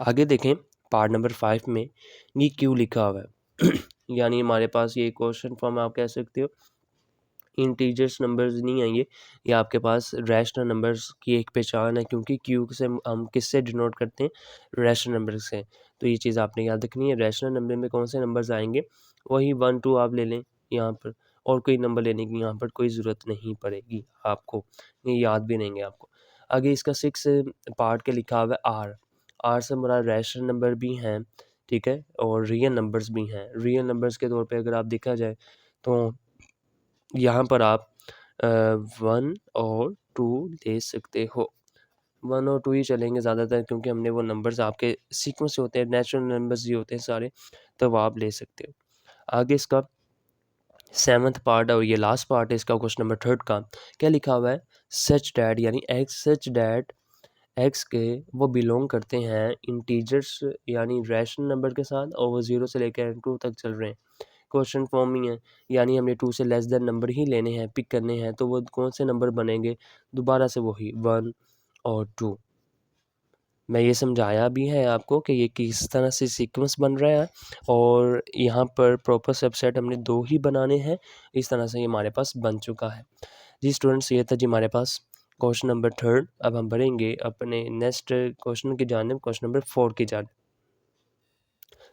Speaker 1: आगे देखें पार्ट नंबर 5 में ये क्यों लिखा हुआ है। यानी हमारे पास ये क्वेश्चन फॉर्म आप कह सकते हो इंटीजर्स नंबर्स नहीं आएंगे, ये आपके पास रैशनल नंबर्स की एक पहचान है, क्योंकि क्यू से हम किससे डिनोट करते हैं, रैशनल नंबर से। तो ये चीज़ आपने याद रखनी है। रैशनल नंबर में कौन से नंबर्स आएंगे, वही 1 2 आप ले लें यहाँ पर, और कोई नंबर लेने की यहाँ पर कोई ज़रूरत नहीं पड़ेगी आपको, ये याद भी नहीं है आपको। आगे इसका 6 पार्ट के लिखा हुआ है आर। आर से हमारा रैशनल नंबर भी हैं, ठीक है, और रियल नंबर्स भी हैं। रियल नंबर्स के तौर पे अगर आप देखा जाए तो यहाँ पर आप 1 और 2 ले सकते हो। 1 और 2 ही चलेंगे ज़्यादातर, क्योंकि हमने वो नंबर्स आपके सीक्वेंस से होते हैं, नेचुरल नंबर्स ही होते हैं सारे, तब आप ले सकते हो। आगे इसका 7th पार्ट और ये लास्ट पार्ट है इसका क्वेश्चन नंबर 3 का। क्या लिखा हुआ है, सच डैट यानी एक्स, सच डैट एक्स के वो बिलोंग करते हैं इंटीजर्स यानी रैशनल नंबर के साथ, और वो 0 से लेकर 2 तक चल रहे हैं। क्वेश्चन फॉर्म ही है, यानी हमने 2 से लेस देन नंबर ही लेने हैं, पिक करने हैं, तो वो कौन से नंबर बनेंगे, दोबारा से वही 1 और 2। मैं ये समझाया भी है आपको कि ये किस तरह से सीक्वेंस बन रहा है, और यहाँ पर प्रॉपर सबसेट हमने 2 ही बनाने हैं। इस तरह से ये हमारे पास बन चुका है। जी स्टूडेंट्स, ये था जी हमारे पास क्वेश्चन नंबर 3। अब हम बढ़ेंगे अपने नेक्स्ट क्वेश्चन की जानिब, क्वेश्चन नंबर 4 की जानिब।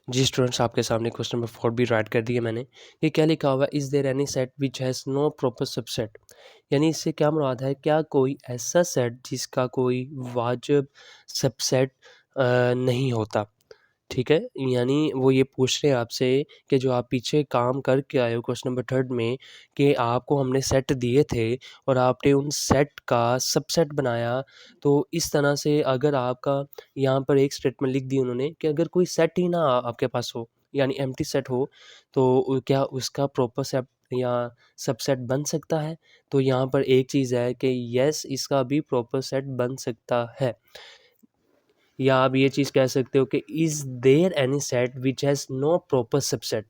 Speaker 1: जी स्टूडेंट्स, आपके सामने क्वेश्चन नंबर 4 भी राइट कर दिया मैंने। ये क्या लिखा हुआ है, is there any set which has no proper subset, यानी इससे क्या मुराद है, क्या कोई ऐसा सेट जिसका कोई वाजिब सबसेट नहीं होता, ठीक है। यानी वो ये पूछ रहे हैं आपसे कि जो आप पीछे काम करके आए हो क्वेश्चन नंबर 3 में, कि आपको हमने सेट दिए थे और आपने उन सेट का सबसेट बनाया। तो इस तरह से अगर आपका यहाँ पर एक स्टेटमेंट लिख दी उन्होंने कि अगर कोई सेट ही ना आपके पास हो, यानी एम्प्टी सेट हो, तो क्या उसका प्रॉपर सेट या सबसेट बन सकता है। तो यहाँ पर एक चीज़ है कि यस, इसका भी प्रॉपर सेट बन सकता है। या आप ये चीज़ कह सकते हो कि is there any set which has no proper subset,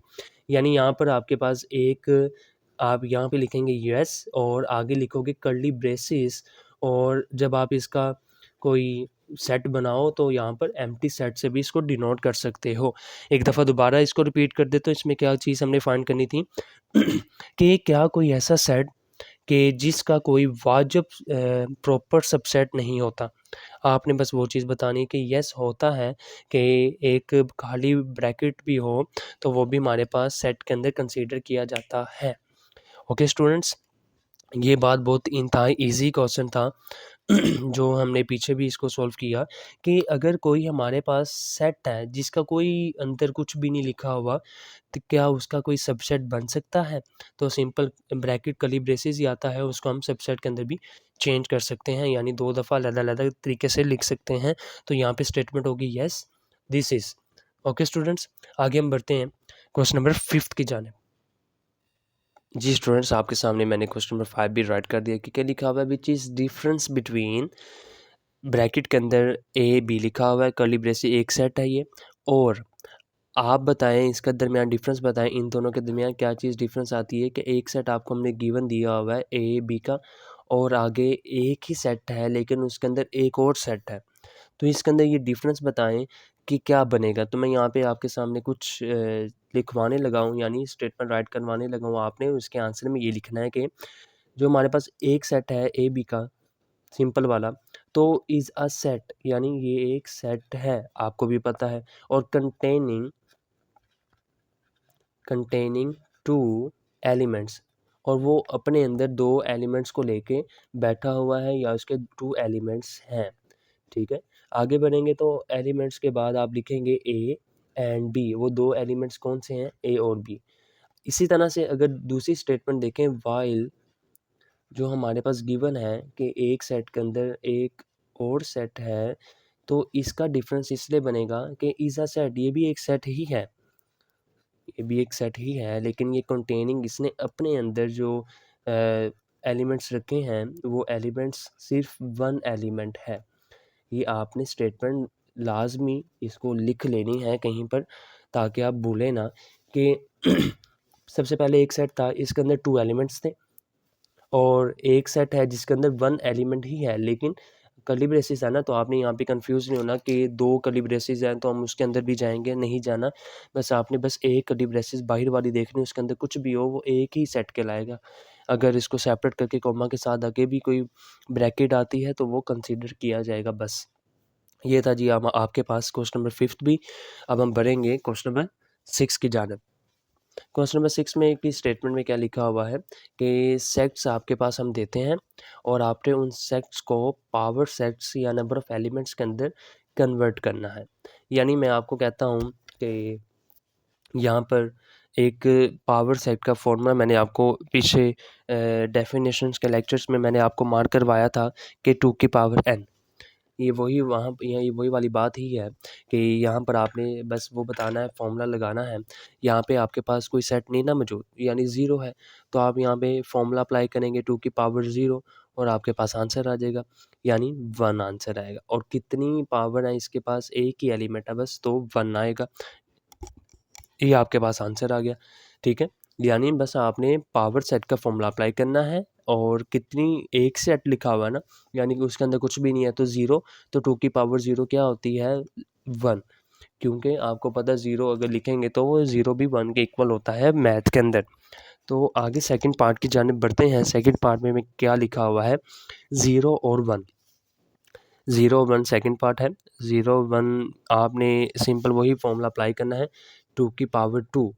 Speaker 1: यानी यहाँ पर आपके पास एक, आप यहाँ पे लिखेंगे यस और आगे लिखोगे कर्ली ब्रेसिस, और जब आप इसका कोई सेट बनाओ तो यहाँ पर एम्प्टी सेट से भी इसको डिनोट कर सकते हो। एक दफ़ा दोबारा इसको रिपीट कर दे, तो इसमें क्या चीज़ हमने फाइंड करनी थी कि क्या कोई ऐसा सेट कि जिसका कोई वाजिब प्रॉपर सबसेट नहीं होता। आपने बस वो चीज़ बतानी है कि येस होता है, कि एक खाली ब्रैकेट भी हो तो वो भी हमारे पास सेट के अंदर कंसीडर किया जाता है। ओके स्टूडेंट्स, ये बात बहुत इंतहाई ईजी क्वेश्चन था जो हमने पीछे भी इसको सॉल्व किया, कि अगर कोई हमारे पास सेट है जिसका कोई अंदर कुछ भी नहीं लिखा हुआ, तो क्या उसका कोई सबसेट बन सकता है। तो सिंपल ब्रैकेट कर्ली ब्रेसेस ही आता है, उसको हम सबसेट के अंदर भी चेंज कर सकते हैं, यानी 2 दफ़ा अलग-अलग तरीके से लिख सकते हैं। तो यहाँ पे स्टेटमेंट होगी yes this is. Okay students, आगे हम बढ़ते हैं क्वेश्चन नंबर 5 की जानिब। जी स्टूडेंट्स, आपके सामने मैंने क्वेश्चन नंबर 5 भी राइट कर दिया कि क्या लिखा हुआ है, which is difference between, bracket के अंदर ए बी लिखा हुआ है, कर्ली ब्रेसेस एक सेट है ये, और आप बताएं इसका दरमियान डिफरेंस बताएं, इन दोनों के दरमियान क्या चीज़ डिफरेंस आती है, कि एक सेट आपको हमने गिवन दिया हुआ है ए बी का, और आगे एक ही सेट है लेकिन उसके अंदर एक और सेट है। तो इसके अंदर ये डिफरेंस बताएं कि क्या बनेगा। तो मैं यहाँ पे आपके सामने कुछ लिखवाने लगा हूँ, यानी स्टेटमेंट राइट करवाने लगा हूँ। आपने उसके आंसर में ये लिखना है कि जो हमारे पास एक सेट है ए बी का, सिंपल वाला, तो इज़ अ सेट, यानी ये एक सेट है, आपको भी पता है, और कंटेनिंग 2 एलिमेंट्स, और वो अपने अंदर 2 एलिमेंट्स को लेके बैठा हुआ है, या उसके 2 एलिमेंट्स हैं, ठीक है। आगे बढ़ेंगे तो एलिमेंट्स के बाद आप लिखेंगे ए एंड बी, वो 2 एलिमेंट्स कौन से हैं, ए और बी। इसी तरह से अगर दूसरी स्टेटमेंट देखें, व्हाइल जो हमारे पास गिवन है कि एक सेट के अंदर एक और सेट है, तो इसका डिफरेंस इसलिए बनेगा कि इज़ अ सेट, ये भी एक सेट ही है, ये भी एक सेट ही है, लेकिन ये कंटेनिंग, इसने अपने अंदर जो एलिमेंट्स रखे हैं, वो एलिमेंट्स सिर्फ 1 एलिमेंट है। ये आपने स्टेटमेंट लाजमी इसको लिख लेनी है कहीं पर, ताकि आप भूलें ना कि सबसे पहले एक सेट था, इसके अंदर 2 एलिमेंट्स थे, और एक सेट है जिसके अंदर 1 एलिमेंट ही है, लेकिन कर्ली ब्रेसेस है ना, तो आपने यहाँ पे कंफ्यूज नहीं होना कि 2 कर्ली ब्रेसेस हैं तो हम उसके अंदर भी जाएंगे, नहीं जाना। बस आपने बस एक कर्ली ब्रेसेस बाहर वाली देखनी, उसके अंदर कुछ भी हो वो एक ही सेट कहलाएगा। अगर इसको सेपरेट करके कॉमा के साथ आगे भी कोई ब्रैकेट आती है तो वो कंसीडर किया जाएगा। बस ये था जी हम आपके पास क्वेश्चन नंबर 5 भी। अब हम बढ़ेंगे क्वेश्चन नंबर 6 की जानिब। क्वेश्चन नंबर 6 में की स्टेटमेंट में क्या लिखा हुआ है कि सेट्स आपके पास हम देते हैं और आपने उन सेट्स को पावर सेट्स या नंबर ऑफ एलिमेंट्स के अंदर कन्वर्ट करना है। यानी मैं आपको कहता हूँ कि यहाँ पर एक पावर सेट का फॉर्मूला मैंने आपको पीछे डेफिनेशंस के लेक्चर्स में मैंने आपको मार्क करवाया था कि 2 की पावर n। ये वही वहाँ ये वही वाली बात ही है कि यहाँ पर आपने बस वो बताना है, फॉर्मूला लगाना है। यहाँ पे आपके पास कोई सेट नहीं ना मौजूद, यानी ज़ीरो है, तो आप यहाँ पे फॉर्मूला अप्लाई करेंगे 2 की पावर 0 और आपके पास आंसर आ जाएगा, यानी 1 आंसर आएगा। और कितनी पावर है इसके पास, एक ही एलिमेंट है बस, तो 1 आएगा। ये आपके पास आंसर आ गया, ठीक है। यानी बस आपने पावर सेट का फॉर्मूला अप्लाई करना है और कितनी, एक सेट लिखा हुआ है ना, यानी कि उसके अंदर कुछ भी नहीं है तो 0, तो 2 की पावर 0 क्या होती है, 1। क्योंकि आपको पता है 0 अगर लिखेंगे तो वो 0 भी 1 के इक्वल होता है मैथ के अंदर। तो आगे सेकंड पार्ट की जानिब बढ़ते हैं। सेकंड पार्ट में क्या लिखा हुआ है, 0 और 1। 0 1 सेकंड पार्ट है। 0 1 आपने सिंपल वही फॉर्मूला अप्लाई करना है, 2 की पावर 2,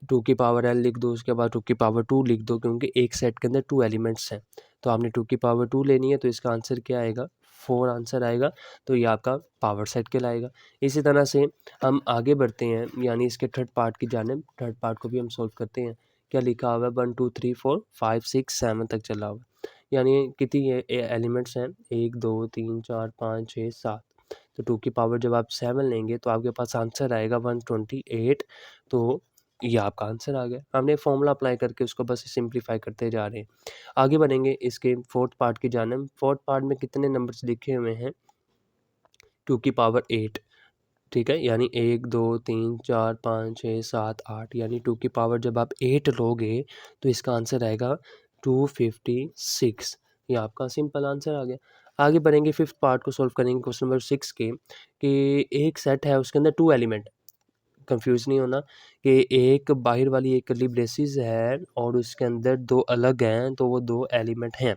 Speaker 1: 2 की पावर n लिख दो, उसके बाद 2 की पावर 2 लिख दो, क्योंकि एक सेट के अंदर 2 एलिमेंट्स हैं। तो आपने 2 की पावर 2 लेनी है, तो इसका आंसर क्या आएगा, 4 आंसर आएगा। तो ये आपका पावर सेट कहलाएगा। इसी तरह से हम आगे बढ़ते हैं, यानी इसके थर्ड पार्ट की जानिब। थर्ड पार्ट को भी हम सोल्व करते हैं। क्या लिखा हुआ है, 1 2 3 4 5 6 7 तक चला हुआ, यानी कितनी एलिमेंट्स हैं, 1 2 3 4 5 6 7। तो 2 की पावर जब आप 7 लेंगे तो आपके पास आंसर आएगा 128। तो ये आपका आंसर आ गया। हमने फॉर्मूला अप्लाई करके उसको बस सिंप्लीफाई करते जा रहे हैं। आगे बढ़ेंगे इसके फोर्थ पार्ट की जानिब। फोर्थ पार्ट में कितने नंबर्स लिखे हुए हैं, 2 की पावर 8, ठीक है। यानी 1 2 3 4 5 6 7 8, यानी 2 की पावर जब आप 8 लोगे तो इसका आंसर आएगा 256। ये आपका सिंपल आंसर आ गया। आगे बढ़ेंगे, फिफ्थ पार्ट को सॉल्व करेंगे क्वेश्चन नंबर 6 के, कि एक सेट है उसके अंदर 2 एलिमेंट। कंफ्यूज नहीं होना कि एक बाहर वाली एक कर्ली ब्रेसेस है और उसके अंदर 2 अलग हैं, तो वो 2 एलिमेंट हैं,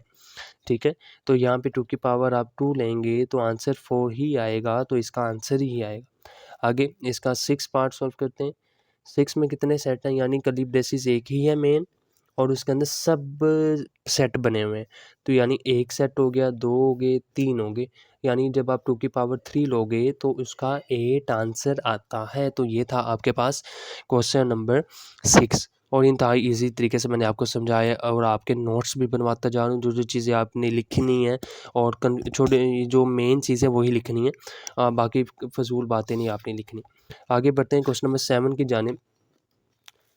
Speaker 1: ठीक है। तो यहाँ पे 2 की पावर आप 2 लेंगे तो आंसर 4 ही आएगा, तो इसका आंसर ही आएगा। आगे इसका 6 पार्ट सॉल्व करते हैं। 6 में कितने सेट हैं, यानी कर्ली ब्रेसेस एक ही है मेन और उसके अंदर सब सेट बने हुए हैं। तो यानी एक सेट हो गया, 2 हो गए, 3 हो गए, यानी जब आप 2 की पावर 3 लोगे तो उसका 8 आंसर आता है। तो ये था आपके पास क्वेश्चन नंबर 6 और इंतहाई ईजी तरीके से मैंने आपको समझाया और आपके नोट्स भी बनवाता जा रहा हूँ। जो जो चीज़ें आपने लिखनी है और छोटे जो मेन चीज़ें वही लिखनी है, बाकी फजूल बातें नहीं आपने लिखनी। आगे बढ़ते हैं क्वेश्चन नंबर 7 की जानिब।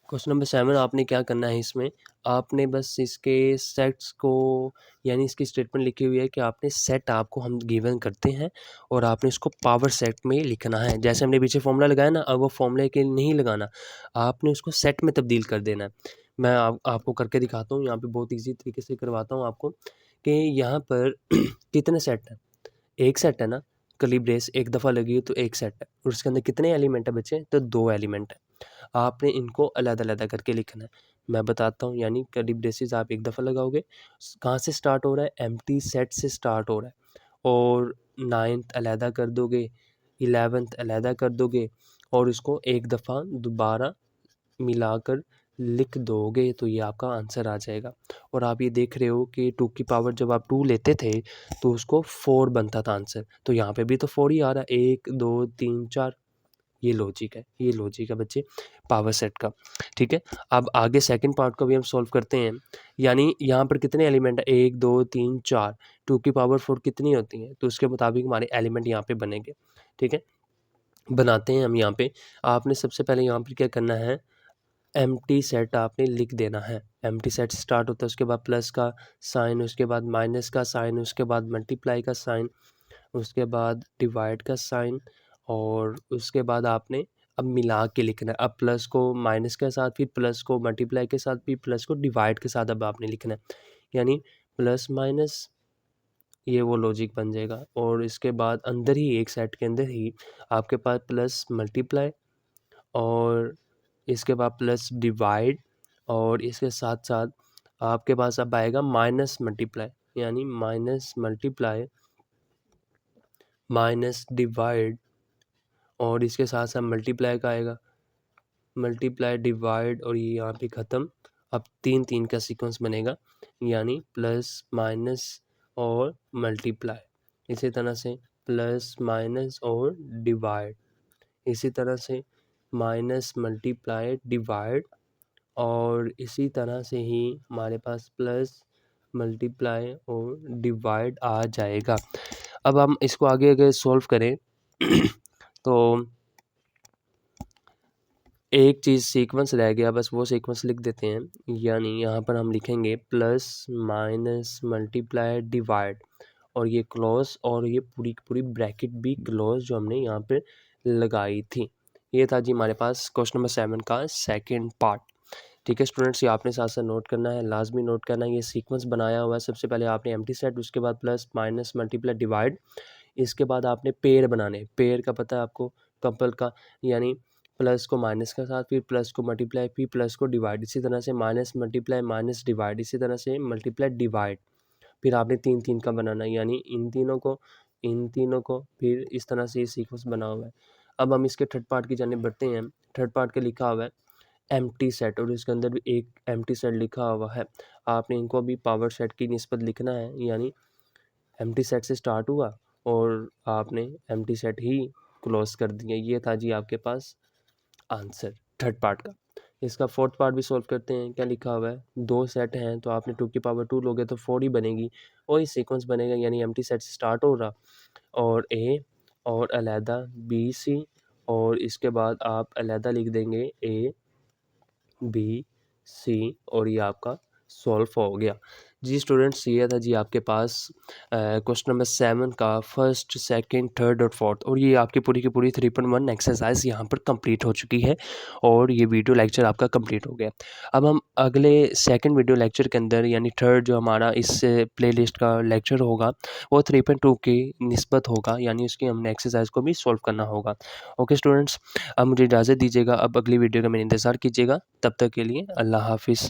Speaker 1: क्वेश्चन नंबर 7 आपने क्या करना है, इसमें आपने बस इसके सेट्स को, यानी इसकी स्टेटमेंट लिखी हुई है कि आपने सेट आपको हम गिवन करते हैं और आपने इसको पावर सेट में लिखना है। जैसे हमने पीछे फॉर्मूला लगाया ना, अब वो फॉर्मूले के नहीं लगाना, आपने उसको सेट में तब्दील कर देना है। मैं आपको करके दिखाता हूँ, यहाँ पे बहुत ईजी तरीके से करवाता हूँ आपको कि यहाँ पर कितने सेट हैं, एक सेट है ना, कर्ली ब्रेस एक दफ़ा लगी है तो एक सेट है और उसके अंदर कितने एलिमेंट है बच्चे, तो 2 एलिमेंट है। आपने इनको अलग-अलग करके लिखना है। मैं बताता हूँ, यानी कर्ली ब्रेसेस आप एक दफ़ा लगाओगे, कहाँ से स्टार्ट हो रहा है, एम्प्टी सेट से स्टार्ट हो रहा है और 9th अलहदा कर दोगे, 11th अलहदा कर दोगे और उसको एक दफ़ा दोबारा मिलाकर लिख दोगे तो ये आपका आंसर आ जाएगा। और आप ये देख रहे हो कि 2 की पावर जब आप 2 लेते थे तो उसको 4 बनता था आंसर, तो यहाँ पे भी तो 4 ही आ रहा है, 1 2 3 4। ये लॉजिक है, ये लॉजिक है बच्चे पावर सेट का, ठीक है। अब आगे सेकंड पार्ट को भी हम सॉल्व करते हैं। यानी यहाँ पर कितने एलिमेंट है, 1 2 3 4, 2 की पावर 4 कितनी होती है, तो उसके मुताबिक हमारे एलिमेंट यहाँ पे बनेंगे, ठीक है। बनाते हैं हम यहाँ पे। आपने सबसे पहले यहाँ पर क्या करना है, एम्प्टी सेट आपने लिख देना है। एम्प्टी सेट स्टार्ट होता है, उसके बाद प्लस का साइन, उसके बाद माइनस का साइन, उसके बाद मल्टीप्लाई का साइन, उसके बाद डिवाइड का साइन और उसके बाद आपने अब मिला के लिखना है। अब प्लस को माइनस के साथ, फिर प्लस को मल्टीप्लाई के साथ, फिर प्लस को डिवाइड के साथ अब आपने लिखना है, यानी प्लस माइनस, ये वो लॉजिक बन जाएगा। और इसके बाद अंदर ही एक सेट के अंदर ही आपके पास प्लस मल्टीप्लाई और इसके बाद प्लस डिवाइड और इसके साथ साथ आपके पास अब आएगा माइनस मल्टीप्लाई, यानी माइनस मल्टीप्लाई माइनस डिवाइड, और इसके साथ साथ मल्टीप्लाई का आएगा, मल्टीप्लाई डिवाइड, और ये यहाँ पे ख़त्म। अब 3 3 का सीक्वेंस बनेगा, यानी प्लस माइनस और मल्टीप्लाई। इसी तरह से प्लस माइनस और डिवाइड, इसी तरह से माइनस मल्टीप्लाई डिवाइड, और इसी तरह से ही हमारे पास प्लस मल्टीप्लाई और डिवाइड आ जाएगा। अब हम इसको आगे अगर सॉल्व करें तो एक चीज़ सीक्वेंस रह गया, बस वो सीक्वेंस लिख देते हैं। यानी यहाँ पर हम लिखेंगे प्लस माइनस मल्टीप्लाई डिवाइड, और ये क्लोज, और ये पूरी की पूरी ब्रैकेट भी क्लोज जो हमने यहाँ पे लगाई थी। ये था जी हमारे पास क्वेश्चन नंबर 7 का सेकंड पार्ट। ठीक है स्टूडेंट्स, ये आपने साथ साथ नोट करना है, लाजमी नोट करना है। ये सीक्वेंस बनाया हुआ है, सबसे पहले आपने एम्प्टी सेट, उसके बाद प्लस माइनस मल्टीप्लाई डिवाइड, इसके बाद आपने पेयर बनाने। पेयर का पता है आपको, कपल का, यानी प्लस को माइनस के साथ, फिर प्लस को मल्टीप्लाई, फिर प्लस को डिवाइड, इसी तरह से माइनस मल्टीप्लाई माइनस डिवाइड, इसी तरह से मल्टीप्लाई डिवाइड। फिर आपने 3 3 का बनाना है, यानी इन तीनों को, फिर इस तरह से ये सीक्वेंस बना हुआ है। अब हम इसके थर्ड पार्ट की जाने बढ़ते हैं। थर्ड पार्ट के लिखा हुआ है एम्प्टी सेट, और इसके अंदर भी एक एम्प्टी सेट लिखा हुआ है। आपने इनको भी पावर सेट की निस्बत लिखना है, यानी एम्प्टी सेट से स्टार्ट हुआ और आपने एम्प्टी सेट ही क्लोज कर दिया। ये था जी आपके पास आंसर थर्ड पार्ट का। इसका फोर्थ पार्ट भी सॉल्व करते हैं। क्या लिखा हुआ है, 2 सेट हैं तो आपने 2 की पावर 2 लोगे तो 4 ही बनेगी, और ये सीक्वेंस बनेगा, यानी एम्प्टी सेट से स्टार्ट हो रहा, और ए और अलहदा बी सी, और इसके बाद आप अलहदा लिख देंगे ए बी सी, और ये आपका सॉल्व हो गया। जी स्टूडेंट्स, ये था जी आपके पास क्वेश्चन नंबर 7 का फर्स्ट सेकंड थर्ड और फोर्थ, और ये आपकी पूरी की पूरी 3.1 एक्सरसाइज यहाँ पर कंप्लीट हो चुकी है, और ये वीडियो लेक्चर आपका कंप्लीट हो गया। अब हम अगले सेकंड वीडियो लेक्चर के अंदर, यानी थर्ड जो हमारा इस प्लेलिस्ट का लेक्चर होगा, वो 3.2 की निस्बत होगा, यानी उसकी हमने एक्सरसाइज को भी सॉल्व करना होगा। ओके स्टूडेंट्स, अब मुझे इजाज़त दीजिएगा, अब अगली वीडियो का मेरा इंतज़ार कीजिएगा। तब तक के लिए अल्लाह हाफिज़।